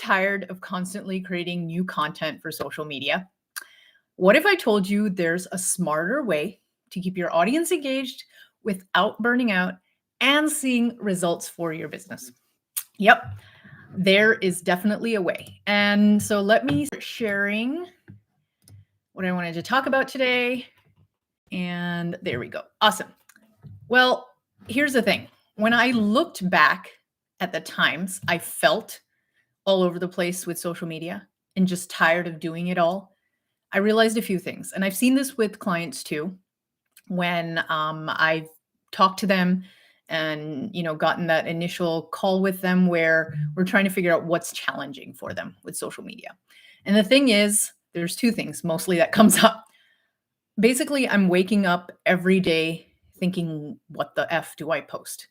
tired of constantly creating new content for social media? What if I told you there's a smarter way to keep your audience engaged without burning out and seeing results for your business? Yep, there is definitely a way. And so let me start sharing what I wanted to talk about today. And there we go. Awesome. Well, here's the thing. When I looked back at the times I felt all over the place with social media and just tired of doing it all, I realized a few things. And I've seen this with clients too, when I've talked to them and gotten that initial call with them where we're trying to figure out what's challenging for them with social media. And the thing is, there's two things mostly that comes up. Basically, I'm waking up every day thinking, what the F do I post?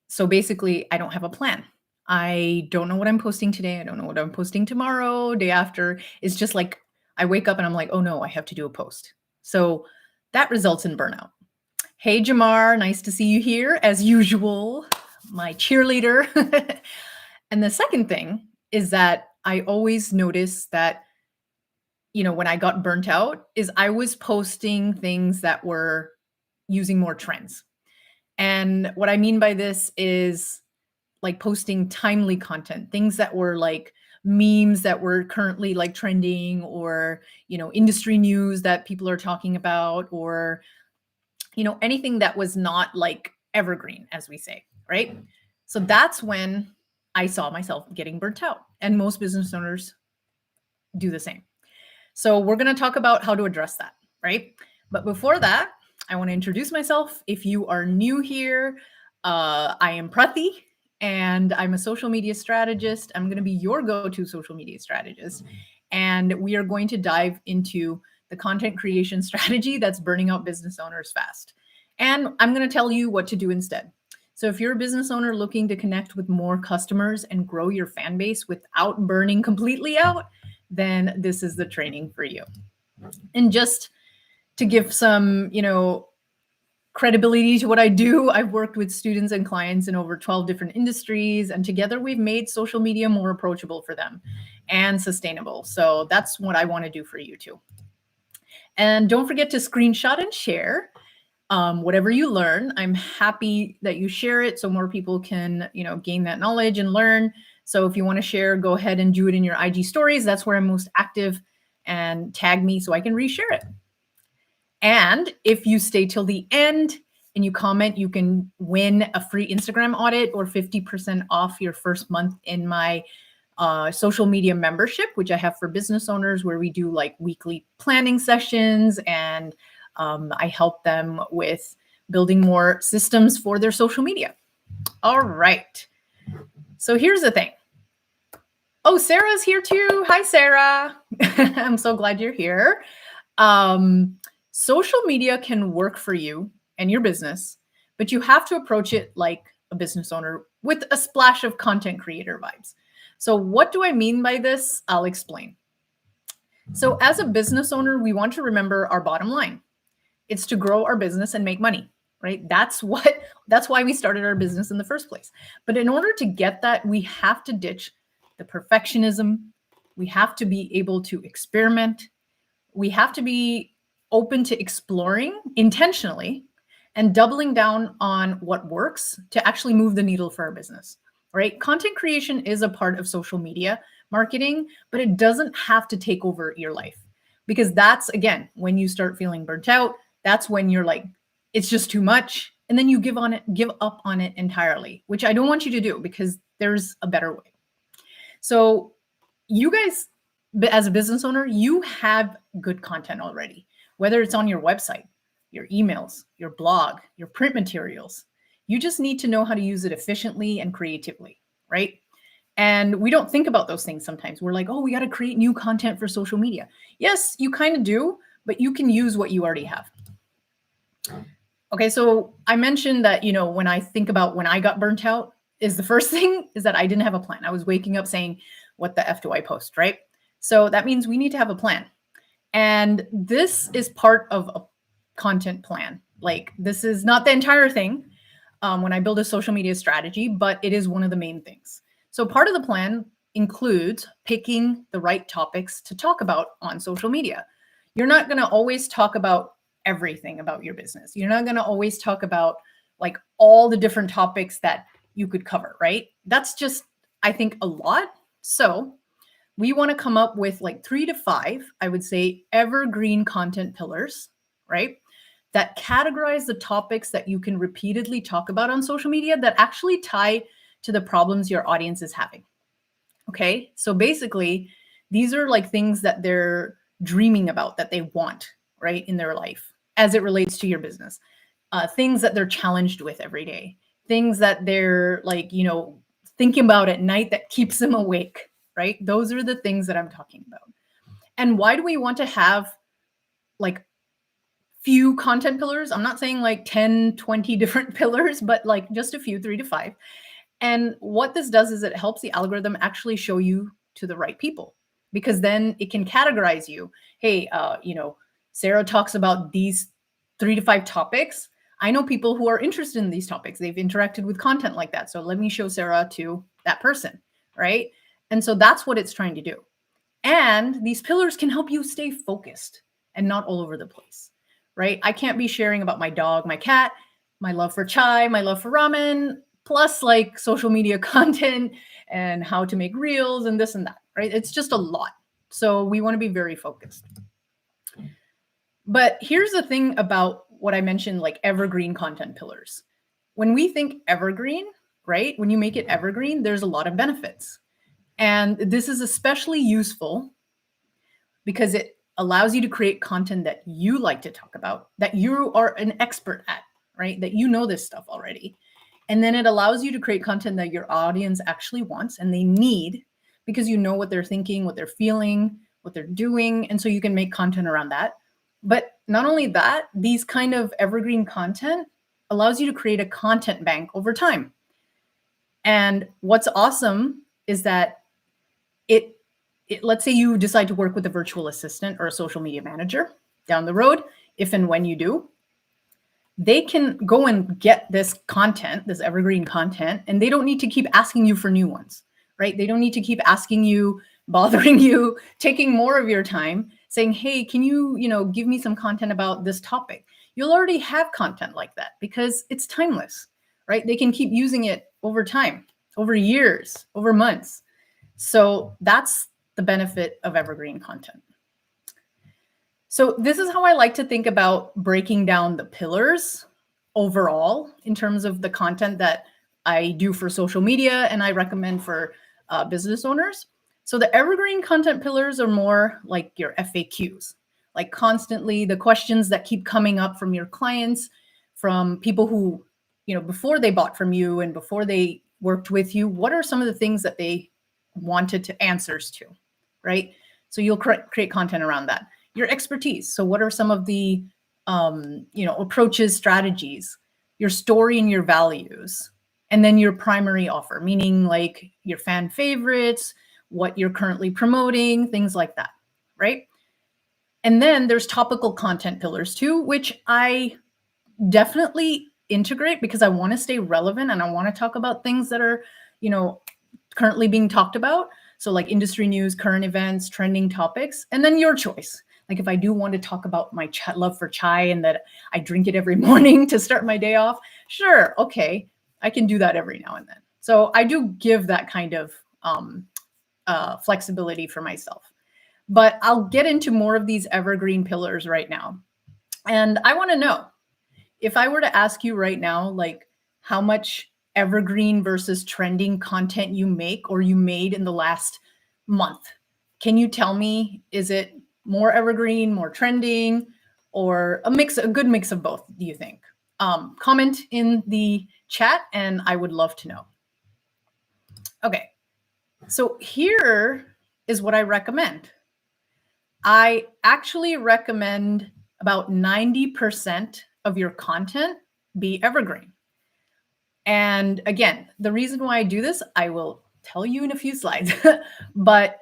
So basically, I don't have a plan. I don't know what I'm posting today. I don't know what I'm posting tomorrow, day after. It's just like I wake up and I'm like, oh no, I have to do a post. So that results in burnout. Hey, Jamar, nice to see you here as usual, my cheerleader. And the second thing is that I always notice that, when I got burnt out is I was posting things that were using more trends. And what I mean by this is like posting timely content, things that were like memes that were currently like trending, or, industry news that people are talking about, or, anything that was not like evergreen, as we say, right? So that's when I saw myself getting burnt out, and most business owners do the same. So we're going to talk about how to address that, right? But before that, I want to introduce myself. If you are new here, I am Prathi, and I'm a social media strategist. I'm going to be your go-to social media strategist. And we are going to dive into the content creation strategy that's burning out business owners fast. And I'm going to tell you what to do instead. So if you're a business owner looking to connect with more customers and grow your fan base without burning completely out, then this is the training for you. And just to give some, credibility to what I do, I've worked with students and clients in over 12 different industries, and together we've made social media more approachable for them and sustainable. So that's what I want to do for you too. And don't forget to screenshot and share whatever you learn. I'm happy that you share it so more people can, gain that knowledge and learn. So if you want to share, go ahead and do it in your IG stories. That's where I'm most active, and tag me so I can reshare it. And if you stay till the end and you comment, you can win a free Instagram audit or 50% off your first month in my social media membership, which I have for business owners, where we do like weekly planning sessions, and I help them with building more systems for their social media. All right. So here's the thing. Oh, Sarah's here too. Hi, Sarah. I'm so glad you're here. Social media can work for you and your business, but you have to approach it like a business owner with a splash of content creator vibes. So what do I mean by this? I'll explain. So as a business owner, we want to remember our bottom line. It's to grow our business and make money, right? That's why we started our business in the first place. But in order to get that, we have to ditch the perfectionism. We have to be able to experiment. We have to be open to exploring intentionally and doubling down on what works to actually move the needle for our business, right? Content creation is a part of social media marketing, but it doesn't have to take over your life, because that's, again, when you start feeling burnt out, that's when you're like, it's just too much. And then you give up on it entirely, which I don't want you to do, because there's a better way. So you guys, as a business owner, you have good content already, whether it's on your website, your emails, your blog, your print materials. You just need to know how to use it efficiently and creatively, right? And we don't think about those things sometimes. We're like, oh, we got to create new content for social media. Yes, you kind of do, but you can use what you already have. Okay, so I mentioned that, when I think about when I got burnt out, is the first thing is that I didn't have a plan. I was waking up saying, what the F do I post, right? So that means we need to have a plan. And this is part of a content plan. Like, this is not the entire thing when I build a social media strategy, but it is one of the main things. So part of the plan includes picking the right topics to talk about on social media. You're not going to always talk about everything about your business. You're not going to always talk about like all the different topics that you could cover, right? That's just, I think, a lot. So we want to come up with like 3 to 5, I would say, evergreen content pillars, right? That categorize the topics that you can repeatedly talk about on social media that actually tie to the problems your audience is having. Okay. So basically, these are like things that they're dreaming about, that they want, right, in their life as it relates to your business. Things that they're challenged with every day, things that they're like, thinking about at night that keeps them awake, right? Those are the things that I'm talking about. And why do we want to have like few content pillars? I'm not saying like 10, 20 different pillars, but like just a few, 3 to 5. And what this does is it helps the algorithm actually show you to the right people, because then it can categorize you. Hey, Sarah talks about these 3 to 5 topics. I know people who are interested in these topics. They've interacted with content like that. So let me show Sarah to that person, right? And so that's what it's trying to do. And these pillars can help you stay focused and not all over the place, right? I can't be sharing about my dog, my cat, my love for chai, my love for ramen, plus like social media content and how to make reels and this and that, right? It's just a lot. So we want to be very focused. But here's the thing about what I mentioned, like evergreen content pillars. When we think evergreen, right? When you make it evergreen, there's a lot of benefits. And this is especially useful because it allows you to create content that you like to talk about, that you are an expert at, right? That you know this stuff already. And then it allows you to create content that your audience actually wants and they need, because you know what they're thinking, what they're feeling, what they're doing. And so you can make content around that. But not only that, these kind of evergreen content allows you to create a content bank over time. And what's awesome is that let's say you decide to work with a virtual assistant or a social media manager down the road, if and when you do, they can go and get this content, this evergreen content, and they don't need to keep asking you for new ones, right? They don't need to keep asking you, bothering you, taking more of your time, saying, hey, can you, give me some content about this topic? You'll already have content like that because it's timeless, right? They can keep using it over time, over years, over months. So that's the benefit of evergreen content. So this is how I like to think about breaking down the pillars overall in terms of the content that I do for social media and I recommend for business owners. So the evergreen content pillars are more like your FAQs, like constantly the questions that keep coming up from your clients, from people who, before they bought from you and before they worked with you, what are some of the things that they wanted to answers to, right? So you'll create content around that. Your expertise. So what are some of the, approaches, strategies, your story and your values, and then your primary offer, meaning like your fan favorites, what you're currently promoting, things like that, right? And then there's topical content pillars too, which I definitely integrate because I want to stay relevant and I want to talk about things that are, currently being talked about. So like industry news, current events, trending topics, and then your choice. Like if I do want to talk about my love for chai and that I drink it every morning to start my day off, sure, okay, I can do that every now and then. So I do give that kind of flexibility for myself. But I'll get into more of these evergreen pillars right now. And I want to know, if I were to ask you right now, like how much evergreen versus trending content you make or you made in the last month, can you tell me, is it more evergreen, more trending, or a good mix of both, do you think? Comment in the chat and I would love to know. Okay, so here is what I recommend. I actually recommend about 90% of your content be evergreen. And again, the reason why I do this, I will tell you in a few slides, but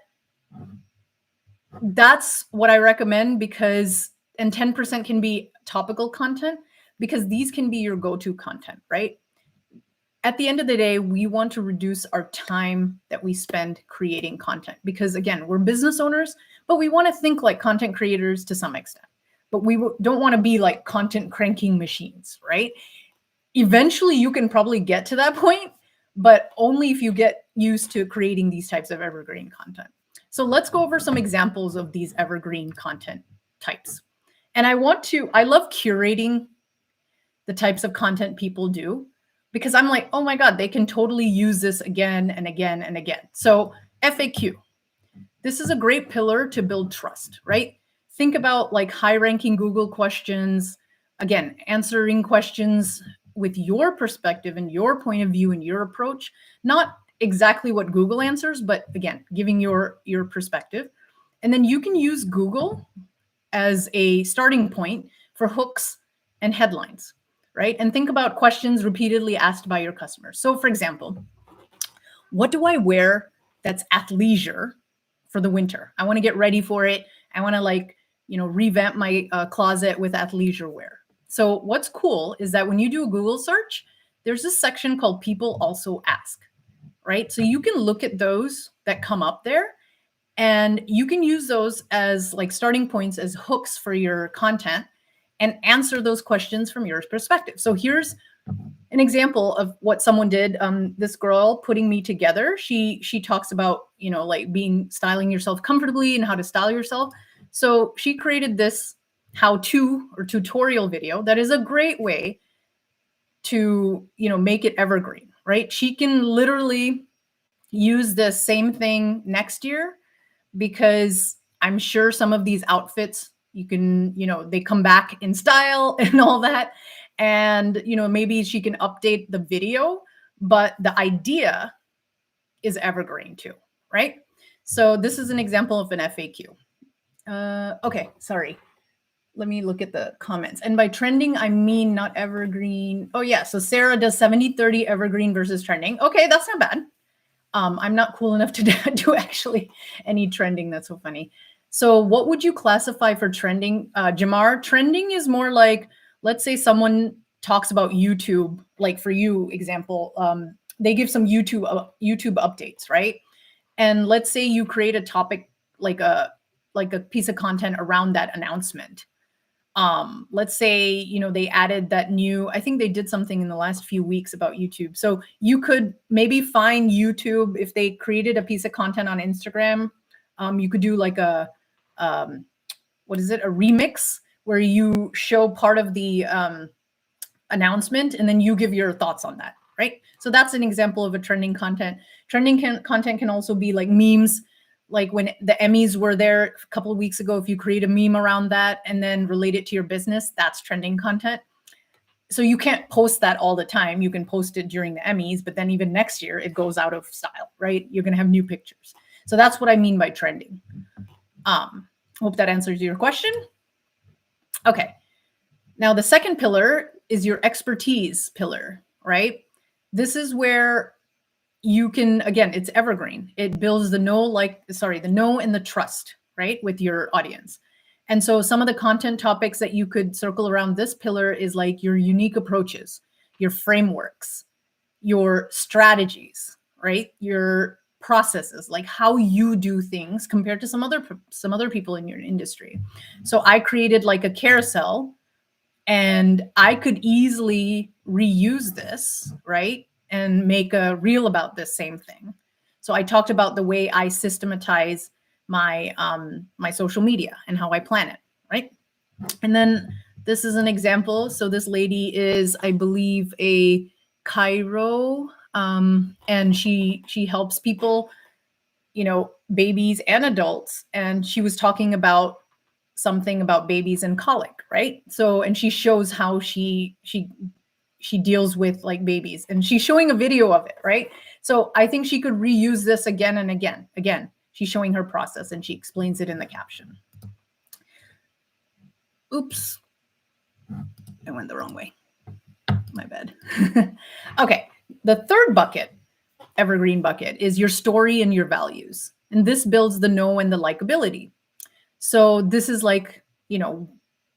that's what I recommend because, and 10% can be topical content because these can be your go-to content, right? at the end of the day, we want to reduce our time that we spend creating content because, again, we're business owners, but we want to think like content creators to some extent. But we don't want to be like content cranking machines, right? Eventually, you can probably get to that point, but only if you get used to creating these types of evergreen content. So let's go over some examples of these evergreen content types. And I love curating the types of content people do because I'm like, oh my God, they can totally use this again and again and again. So FAQ, this is a great pillar to build trust, right? Think about like high ranking Google questions, again, answering questions with your perspective and your point of view and your approach, not exactly what Google answers, but again, giving your perspective. And then you can use Google as a starting point for hooks and headlines, right? And think about questions repeatedly asked by your customers. So for example, what do I wear that's athleisure for the winter? I want to get ready for it. I want to revamp my closet with athleisure wear. So what's cool is that when you do a Google search, there's this section called People Also Ask, right? So you can look at those that come up there and you can use those as like starting points as hooks for your content and answer those questions from your perspective. So here's an example of what someone did. This girl putting me together. She talks about, like styling yourself comfortably and how to style yourself. So she created this how-to or tutorial video that is a great way to, make it evergreen, right? She can literally use the same thing next year because I'm sure some of these outfits you can, they come back in style and all that. And, maybe she can update the video, but the idea is evergreen too, right? So this is an example of an FAQ. Okay, sorry. Let me look at the comments. And by trending, I mean not evergreen. Oh yeah, so Sarah does 70-30 evergreen versus trending. Okay, that's not bad. I'm not cool enough to do actually any trending. That's so funny. So what would you classify for trending? Jamar, trending is more like, let's say someone talks about YouTube, like for you example, they give some YouTube updates, right? And let's say you create a topic like a piece of content around that announcement. Let's say, they added that new, I think they did something in the last few weeks about YouTube. So you could maybe find YouTube if they created a piece of content on Instagram. You could do like a remix where you show part of the announcement and then you give your thoughts on that, right? So that's an example of a trending content. Content can also be like memes. Like when the Emmys were there a couple of weeks ago, if you create a meme around that and then relate it to your business, that's trending content. So you can't post that all the time. You can post it during the Emmys, but then even next year it goes out of style, right? You're going to have new pictures. So that's what I mean by trending. Hope that answers your question. Okay. Now the second pillar is your expertise pillar, right? This is where you can, again, it's evergreen. It builds the know and the trust, right, with your audience. And so some of the content topics that you could circle around this pillar is like your unique approaches, your frameworks, your strategies, right? Your processes, like how you do things compared to some other people in your industry. So I created like a carousel and I could easily reuse this, right? And make a reel about this same thing. So I talked about the way I systematize my my social media and how I plan it, right? And then this is an example. So this lady is, I believe, a chiro, and she helps people, babies and adults. And she was talking about something about babies and colic, right? So, and she shows how she deals with like babies and she's showing a video of it, right? So I think she could reuse this again and again. Again, she's showing her process and she explains it in the caption. Oops, I went the wrong way. My bad. Okay, the third bucket, evergreen bucket, is your story and your values. And this builds the know and the likability. So this is like,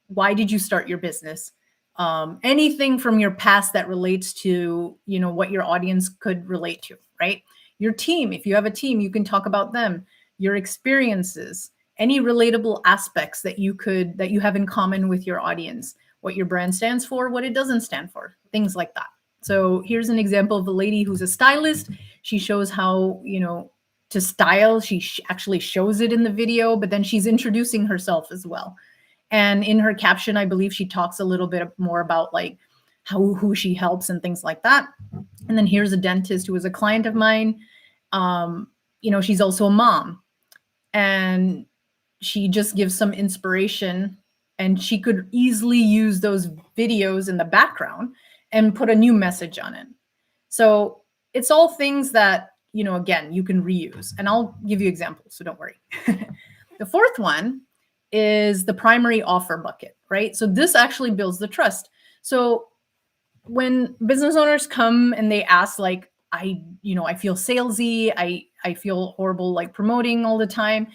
why did you start your business? anything from your past that relates to, what your audience could relate to, right? Your team, if you have a team, you can talk about them, your experiences, any relatable aspects that you have in common with your audience, what your brand stands for, what it doesn't stand for, things like that. So here's an example of a lady who's a stylist. She shows how, to style. She actually shows it in the video, but then she's introducing herself as well. And in her caption, I believe she talks a little bit more about like who she helps and things like that. And then here's a dentist who was a client of mine. She's also a mom, and she just gives some inspiration, and she could easily use those videos in the background and put a new message on it. So it's all things that, again, you can reuse, and I'll give you examples, so don't worry. The fourth one is the primary offer bucket, right? So this actually builds the trust. So when business owners come and they ask like, I feel salesy, I feel horrible like promoting all the time.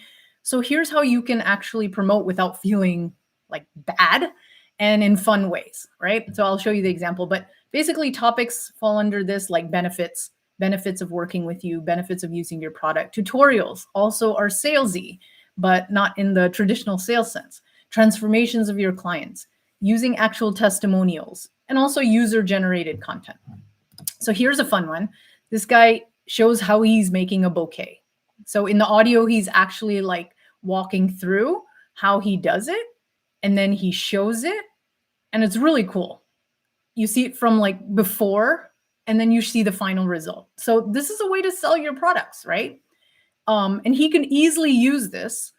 So here's how you can actually promote without feeling like bad and in fun ways, right? So I'll show you the example, but basically topics fall under this, like benefits of working with you, benefits of using your product. Tutorials also are salesy, but not in the traditional sales sense. Transformations of your clients, using actual testimonials, and also user-generated content. So here's a fun one. This guy shows how he's making a bouquet. So in the audio, he's actually like walking through how he does it, and then he shows it, and it's really cool. You see it from like before, and then you see the final result. So this is a way to sell your products, right? And he can easily use this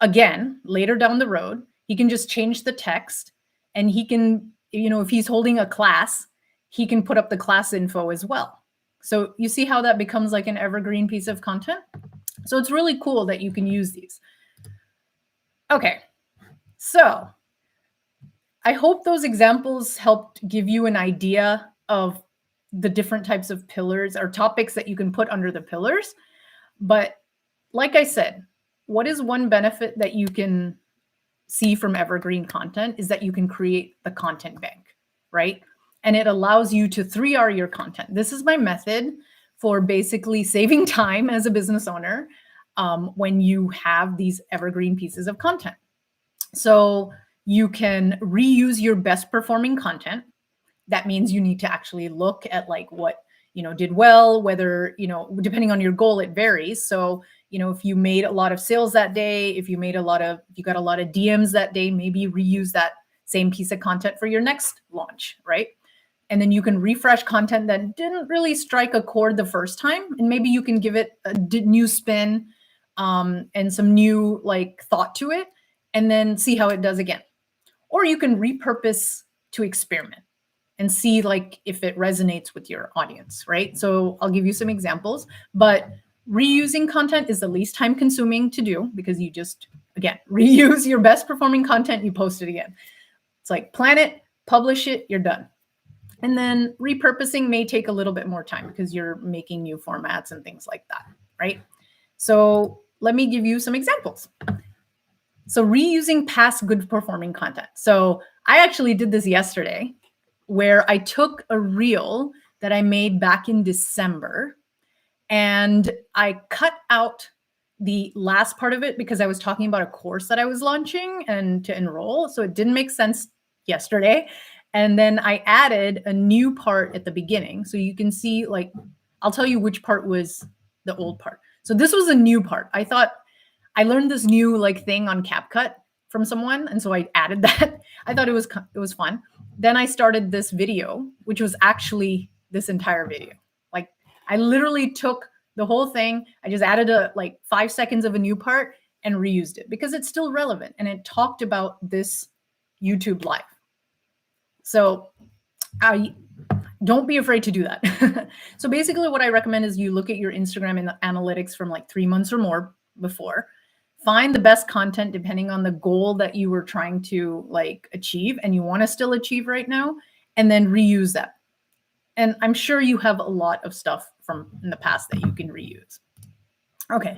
again later down the road. He can just change the text, and he can, if he's holding a class, he can put up the class info as well. So you see how that becomes like an evergreen piece of content? So it's really cool that you can use these. Okay, so I hope those examples helped give you an idea of the different types of pillars or topics that you can put under the pillars. But like I said, what is one benefit that you can see from evergreen content is that you can create the content bank, right? And it allows you to 3R your content. This is my method for basically saving time as a business owner when you have these evergreen pieces of content. So you can reuse your best performing content. That means you need to actually look at like what, did well, whether, depending on your goal, it varies. So, if you made a lot of sales that day, if you got a lot of DMs that day, maybe reuse that same piece of content for your next launch, right? And then you can refresh content that didn't really strike a chord the first time, and maybe you can give it a new spin and some new like thought to it, and then see how it does again. Or you can repurpose to experiment and see like if it resonates with your audience, right? So I'll give you some examples, but reusing content is the least time consuming to do because you just, again, reuse your best performing content, you post it again. It's like plan it, publish it, you're done. And then repurposing may take a little bit more time because you're making new formats and things like that, right? So let me give you some examples. So reusing past good performing content. So I actually did this yesterday where I took a reel that I made back in December and I cut out the last part of it because I was talking about a course that I was launching and to enroll. So it didn't make sense yesterday. And then I added a new part at the beginning. So you can see, like, I'll tell you which part was the old part. So this was a new part. I thought I learned this new like thing on CapCut from someone. And so I added that. I thought it was fun. Then I started this video, which was actually this entire video. Like I literally took the whole thing. I just added like 5 seconds of a new part and reused it because it's still relevant. And it talked about this YouTube live. So don't be afraid to do that. So basically what I recommend is you look at your Instagram and the analytics from like 3 months or more before. Find the best content depending on the goal that you were trying to like achieve and you want to still achieve right now, and then reuse that. And I'm sure you have a lot of stuff from in the past that you can reuse. Okay.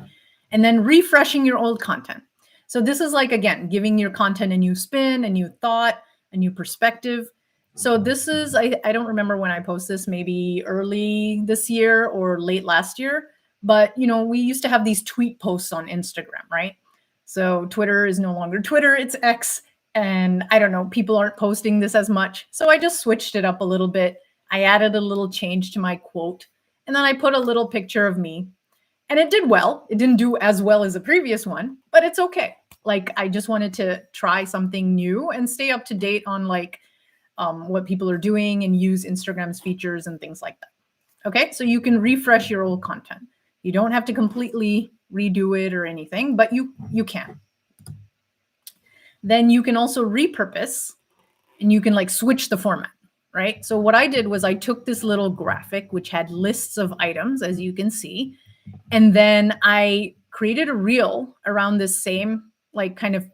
And then refreshing your old content. So this is like, again, giving your content a new spin, a new thought, a new perspective. So this is, I don't remember when I post this, maybe early this year or late last year, but we used to have these tweet posts on Instagram, right? So Twitter is no longer Twitter, it's X. And I don't know, people aren't posting this as much. So I just switched it up a little bit. I added a little change to my quote, and then I put a little picture of me. And it did well. It didn't do as well as the previous one, but it's okay. Like, I just wanted to try something new and stay up to date on what people are doing and use Instagram's features and things like that. Okay, so you can refresh your old content. You don't have to completely redo it or anything, but you can. Then you can also repurpose, and you can switch the format, right? So what I did was I took this little graphic, which had lists of items, as you can see, and then I created a reel around this same kind of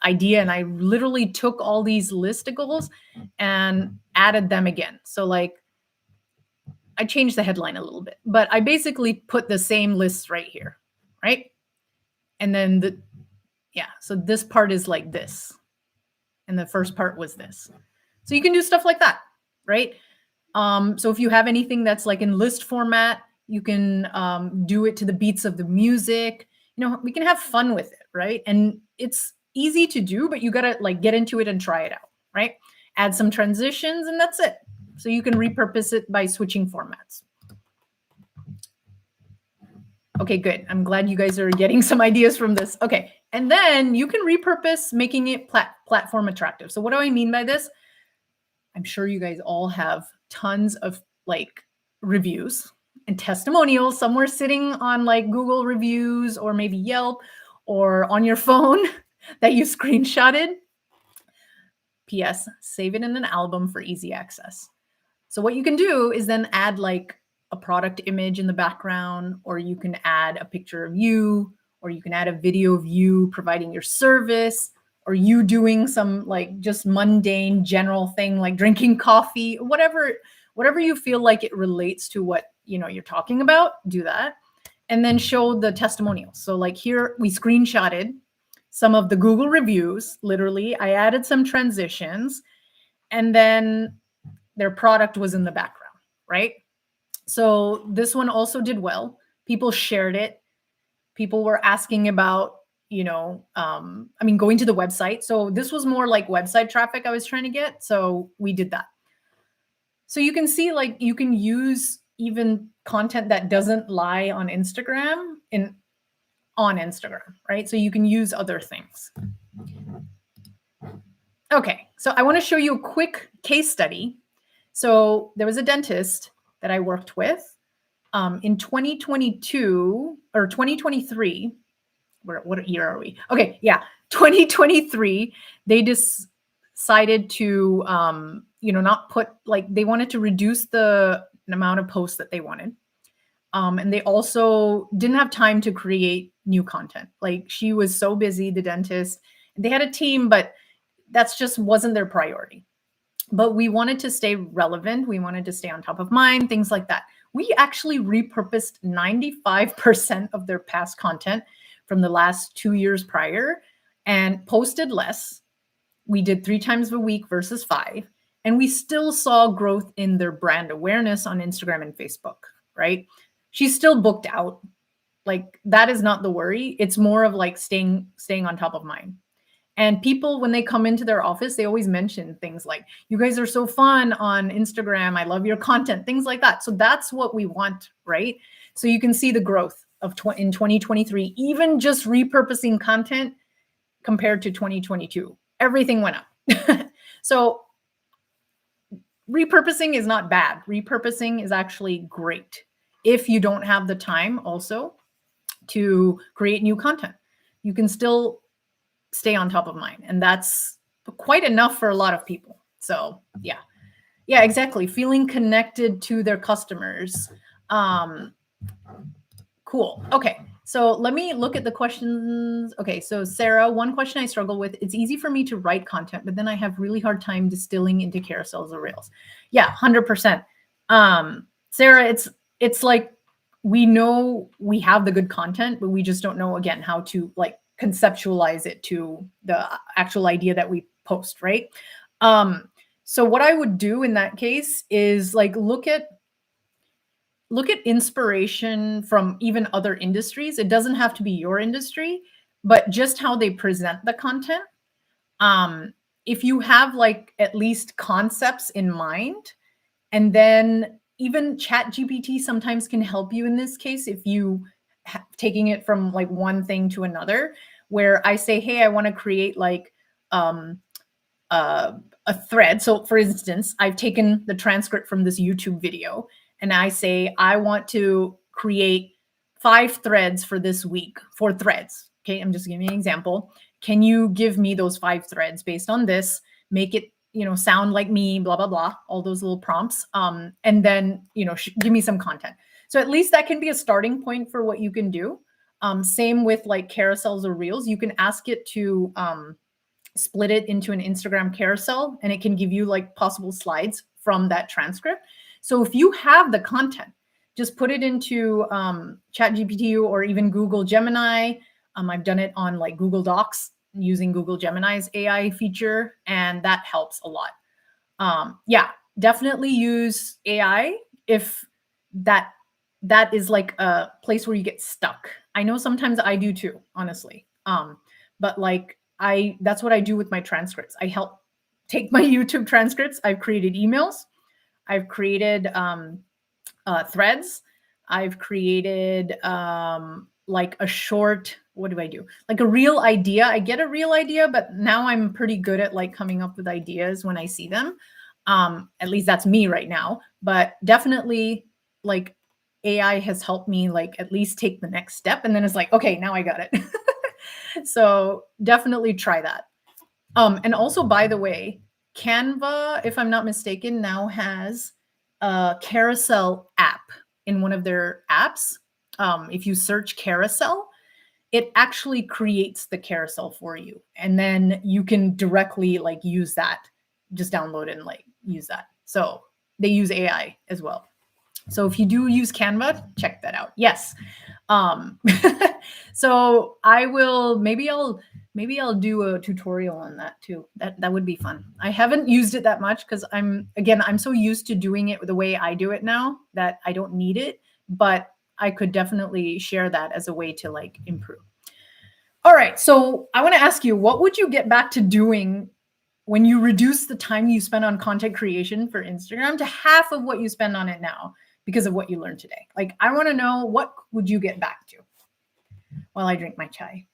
idea. And I literally took all these listicles and added them again. So I changed the headline a little bit, but I basically put the same lists right here, right? And then so this part is like this. And the first part was this. So you can do stuff like that, right? So if you have anything that's in list format, you can do it to the beats of the music. We can have fun with it, right? And it's easy to do, but you gotta get into it and try it out, right? Add some transitions, and that's it. So you can repurpose it by switching formats. Okay, good. I'm glad you guys are getting some ideas from this. Okay, and then you can repurpose, making it platform attractive. So what do I mean by this? I'm sure you guys all have tons of reviews and testimonials somewhere sitting on Google reviews or maybe Yelp or on your phone that you screenshotted. P.S. Save it in an album for easy access. So what you can do is then add a product image in the background, or you can add a picture of you, or you can add a video of you providing your service, or you doing some just mundane general thing like drinking coffee, whatever you feel like it relates to what you're talking about. Do that, and then show the testimonials. So here we screenshotted some of the Google reviews. Literally, I added some transitions, and then their product was in the background, right? So this one also did well. People shared it. People were asking about going to the website. So this was more website traffic I was trying to get. So we did that. So you can see you can use even content that doesn't lie on Instagram on Instagram, right? So you can use other things. Okay, so I want to show you a quick case study. So there was a dentist that I worked with in 2022 or 2023. What year are we? Okay, yeah, 2023. They decided to, not put they wanted to reduce the amount of posts that they wanted. And they also didn't have time to create new content. She was so busy, the dentist. They had a team, but that's just wasn't their priority. But we wanted to stay relevant. We wanted to stay on top of mind, things like that. We actually repurposed 95% of their past content from the last 2 years prior and posted less. We did 3 times a week versus 5. And we still saw growth in their brand awareness on Instagram and Facebook, right? She's still booked out. That is not the worry. It's more of staying on top of mind. And people, when they come into their office, they always mention things like, you guys are so fun on Instagram. I love your content, things like that. So that's what we want, right? So you can see the growth in 2023, even just repurposing content compared to 2022, everything went up. So repurposing is not bad. Repurposing is actually great if you don't have the time also to create new content. You can still stay on top of mind. And that's quite enough for a lot of people. So yeah, exactly. Feeling connected to their customers. Cool. Okay. So let me look at the questions. Okay. So Sarah, one question I struggle with, it's easy for me to write content, but then I have really hard time distilling into carousels or reels. Yeah, 100%. Sarah, it's we know we have the good content, but we just don't know, again, how to conceptualize it to the actual idea that we post, right? So what I would do in that case is like look at inspiration from even other industries. It doesn't have to be your industry, but just how they present the content. Um, if you have like at least concepts in mind, and then even chat gpt sometimes can help you in this case if you taking it from like one thing to another, where I say, hey, I want to create like um, uh, a thread. So, for instance, I've taken the transcript from this YouTube video and I say, I want to create 5 threads for this week, 4 threads. Okay, I'm just giving you an example. Can you give me those 5 threads based on this? Make it, sound like me, blah, blah, blah, all those little prompts. And then, give me some content. So at least that can be a starting point for what you can do. Same with like carousels or reels. You can ask it to split it into an Instagram carousel and it can give you like possible slides from that transcript. So if you have the content, just put it into chat gpt or even Google Gemini. I've done it on like Google Docs using Google Gemini's AI feature, and that helps a lot. Yeah, definitely use AI if that is like a place where you get stuck. I know sometimes I do too, honestly. But like that's what I do with my transcripts. I help take my YouTube transcripts. I've created emails. I've created threads. I've created like a short, what do I do? Like a real idea. I get a real idea, but now I'm pretty good at like coming up with ideas when I see them. At least that's me right now. But definitely like AI has helped me like at least take the next step. And then it's like, okay, now I got it. So definitely try that. And also, by the way, Canva, if I'm not mistaken, now has a carousel app in one of their apps. If you search carousel, it actually creates the carousel for you. And then you can directly like use that, just download it and like use that. So they use AI as well. So if you do use Canva, check that out. Yes. Um, so I will, maybe I'll do a tutorial on that too. That would be fun. I haven't used it that much because I'm so used to doing it the way I do it now that I don't need it, but I could definitely share that as a way to like improve. All right. So I want to ask you, what would you get back to doing when you reduce the time you spend on content creation for Instagram to half of what you spend on it now because of what you learned today? Like, I want to know, what would you get back to while I drink my chai?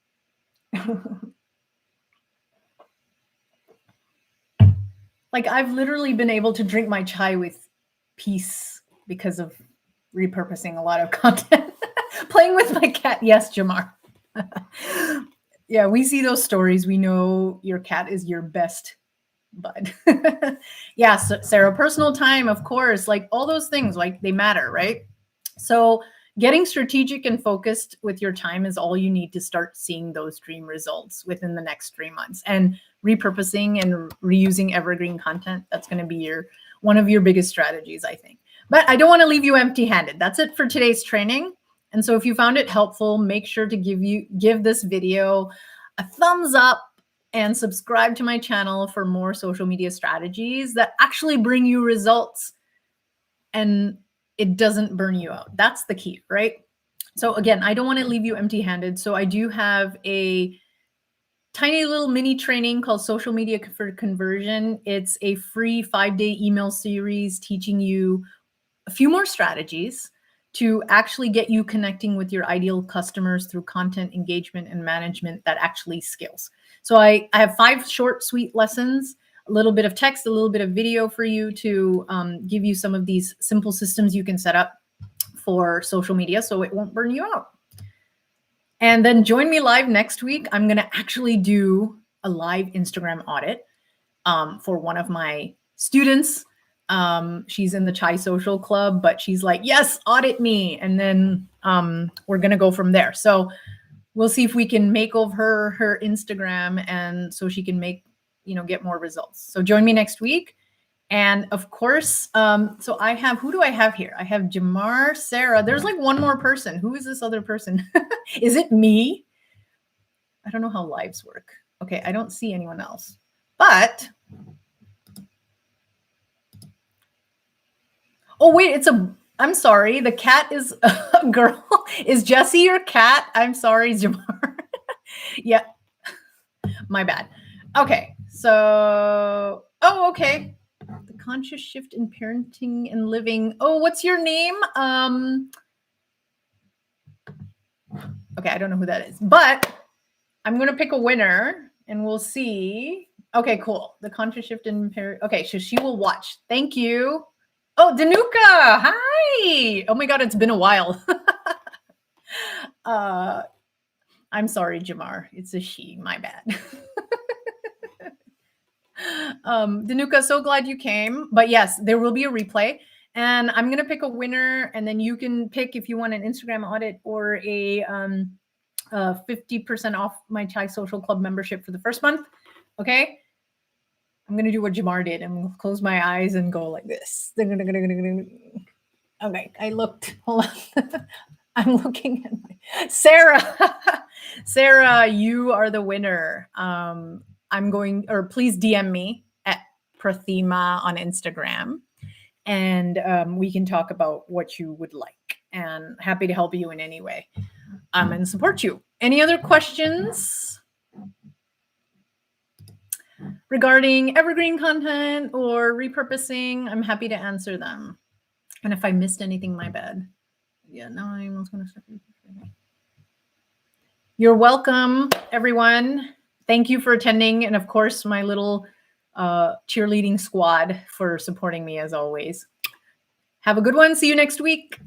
Like, I've literally been able to drink my chai with peace because of repurposing a lot of content. Playing with my cat. Yes, Jamar. Yeah, we see those stories. We know your cat is your best bud. Yeah, so Sarah, personal time, of course, like all those things, like they matter, right? So getting strategic and focused with your time is all you need to start seeing those dream results within the next 3 months. And repurposing and reusing evergreen content, that's going to be one of your biggest strategies, I think. But I don't want to leave you empty-handed. That's it for today's training. And so if you found it helpful, make sure to give this video a thumbs up and subscribe to my channel for more social media strategies that actually bring you results and it doesn't burn you out. That's the key, right? So again, I don't want to leave you empty-handed. So I do have a tiny little mini training called Social Media for Conversion. It's a free 5-day email series teaching you a few more strategies to actually get you connecting with your ideal customers through content engagement and management that actually scales. So I have 5 short, sweet lessons, a little bit of text, a little bit of video for you to give you some of these simple systems you can set up for social media so it won't burn you out. And then join me live next week. I'm going to actually do a live Instagram audit for one of my students. She's in the Chai Social Club, but she's like, yes, audit me. And then we're going to go from there. So we'll see if we can make over her Instagram and so she can get more results. So join me next week. And of course, so I have, who do I have here? I have Jamar, Sarah. There's like one more person. Who is this other person? Is it me? I don't know how lives work. Okay, I don't see anyone else. But Oh, wait, I'm sorry. The cat is a girl. Is Jessie your cat? I'm sorry, Jamar. Yeah, my bad. Okay, so, okay. The conscious shift in parenting and living. Oh, what's your name? Okay, I don't know who that is, but I'm going to pick a winner and we'll see. Okay, cool. The conscious shift in okay, so she will watch. Thank you. Oh, Danuka. Hi. Oh my God, it's been a while. I'm sorry, Jamar. It's a she. My bad. Danuka, so glad you came. But yes, there will be a replay. And I'm going to pick a winner. And then you can pick if you want an Instagram audit or a 50% off my Chai Social Club membership for the first month. Okay. I'm going to do what Jamar did. I'm going to close my eyes and go like this. Okay. I looked. Hold on. I'm looking at Sarah. Sarah, you are the winner. Please DM me at Prathima on Instagram and we can talk about what you would like and happy to help you in any way and support you. Any other questions regarding Evergreen content or repurposing? I'm happy to answer them. And if I missed anything, my bad. Yeah, no, I'm going to start. You're welcome, everyone. Thank you for attending. And of course, my little cheerleading squad for supporting me as always. Have a good one. See you next week.